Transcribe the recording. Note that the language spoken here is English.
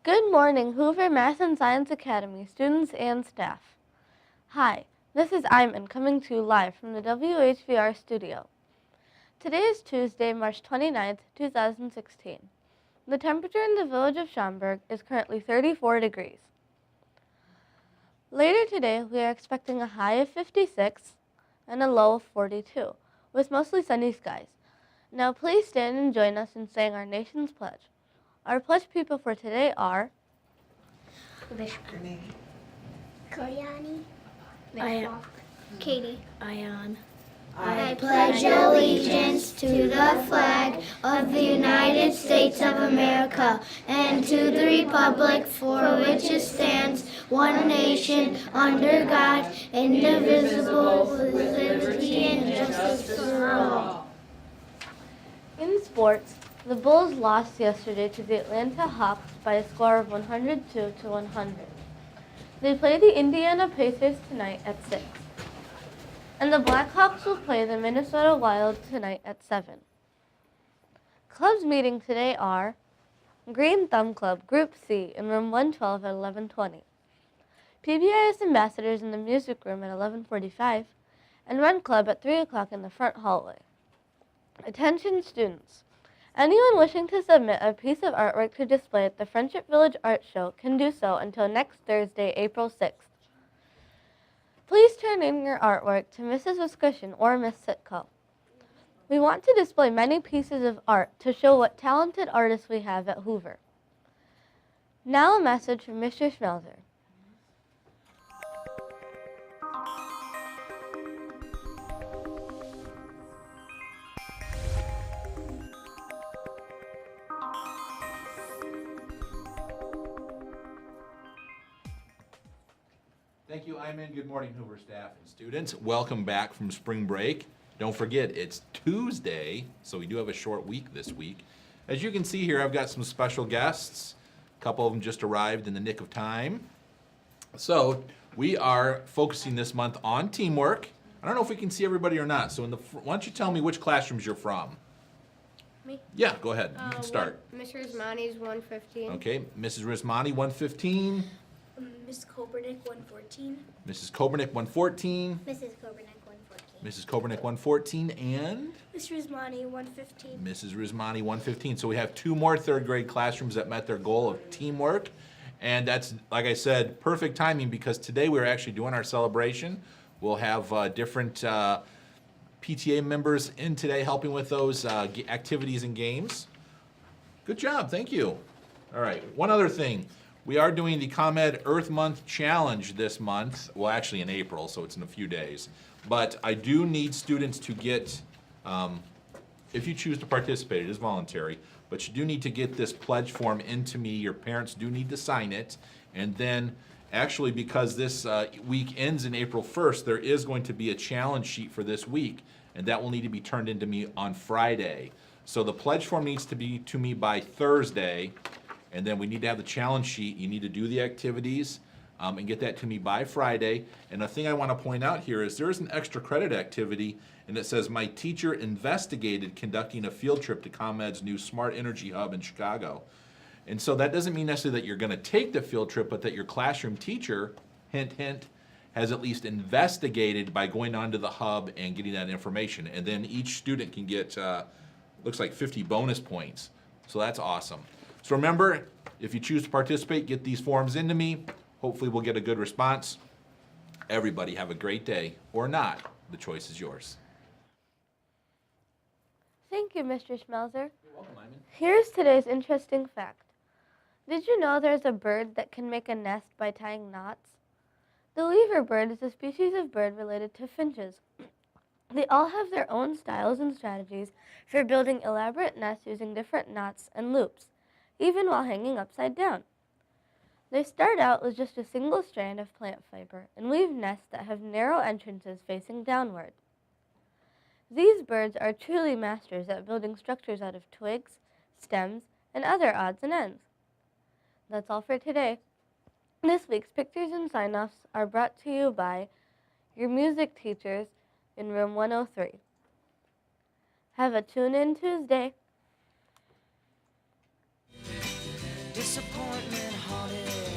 Good morning, Hoover Math and Science Academy students and staff. Hi, this is Iman coming to you live from the WHVR studio. Today is Tuesday, March 29th, 2016. The temperature in the village of Schaumburg is currently 34 degrees. Later today, we are expecting a high of 56 and a low of 42, with mostly sunny skies. Now please stand and join us in saying our nation's pledge. Our pledge people for today are Vishnu, Koryani, Katie, Ayan. I pledge allegiance to the flag of the United States of America and to the republic for which it stands, one nation, under God, indivisible, with liberty and justice for all. In sports, the Bulls lost yesterday to the Atlanta Hawks by a score of 102 to 100. They play the Indiana Pacers tonight at 6. And the Blackhawks will play the Minnesota Wild tonight at 7. Clubs meeting today are Green Thumb Club, Group C, in room 112 at 11:20. PBIS Ambassadors in the music room at 11:45, and Run Club at 3 o'clock in the front hallway. Attention students. Anyone wishing to submit a piece of artwork to display at the Friendship Village Art Show can do so until next Thursday, April 6th. Please turn in your artwork to Mrs. Wiscushion or Miss Sitko. We want to display many pieces of art to show what talented artists we have at Hoover. Now a message from Mr. Schmelzer. Thank you, Iman. Good morning, Hoover staff and students. Welcome back from spring break. Don't forget, it's Tuesday, so we do have a short week this week. As you can see here, I've got some special guests. A couple of them just arrived in the nick of time. So we are focusing this month on teamwork. I don't know if we can see everybody or not, so why don't you tell me which classrooms you're from? Me? Yeah, go ahead. You can start. Mrs. Rizmani's 115. Okay, Mrs. Rizmani, 115. Mrs. Kobernick, 114. Mrs. Kobernick, 114. Mrs. Kobernick, 114. Mrs. Kobernick, 114, and Mrs. Rizmani, 115. Mrs. Rizmani, 115. So we have two more third grade classrooms that met their goal of teamwork. And that's, like I said, perfect timing because today we're actually doing our celebration. We'll have different PTA members in today helping with those activities and games. Good job, thank you. All right, one other thing. We are doing the ComEd Earth Month Challenge this month. Well, actually in April, so it's in a few days. But I do need students to get, if you choose to participate, it is voluntary, but you do need to get this pledge form into me. Your parents do need to sign it. And then, actually, because this week ends in April 1st, there is going to be a challenge sheet for this week, and that will need to be turned into me on Friday. So the pledge form needs to be to me by Thursday. And then we need to have the challenge sheet. You need to do the activities and get that to me by Friday. And the thing I want to point out here is there is an extra credit activity, and it says, my teacher investigated conducting a field trip to ComEd's new Smart Energy Hub in Chicago. And so that doesn't mean necessarily that you're going to take the field trip, but that your classroom teacher, hint, hint, has at least investigated by going onto the hub and getting that information. And then each student can get, looks like 50 bonus points. So that's awesome. So remember, if you choose to participate, get these forms into me. Hopefully we'll get a good response. Everybody have a great day, or not. The choice is yours. Thank you, Mr. Schmelzer. You're welcome, Iman. Here's today's interesting fact. Did you know there's a bird that can make a nest by tying knots? The lever bird is a species of bird related to finches. They all have their own styles and strategies for building elaborate nests using different knots and loops, even while hanging upside down. They start out with just a single strand of plant fiber and weave nests that have narrow entrances facing downward. These birds are truly masters at building structures out of twigs, stems, and other odds and ends. That's all for today. This week's pictures and sign-offs are brought to you by your music teachers in room 103. Have a tune-in Tuesday. disappointment haunted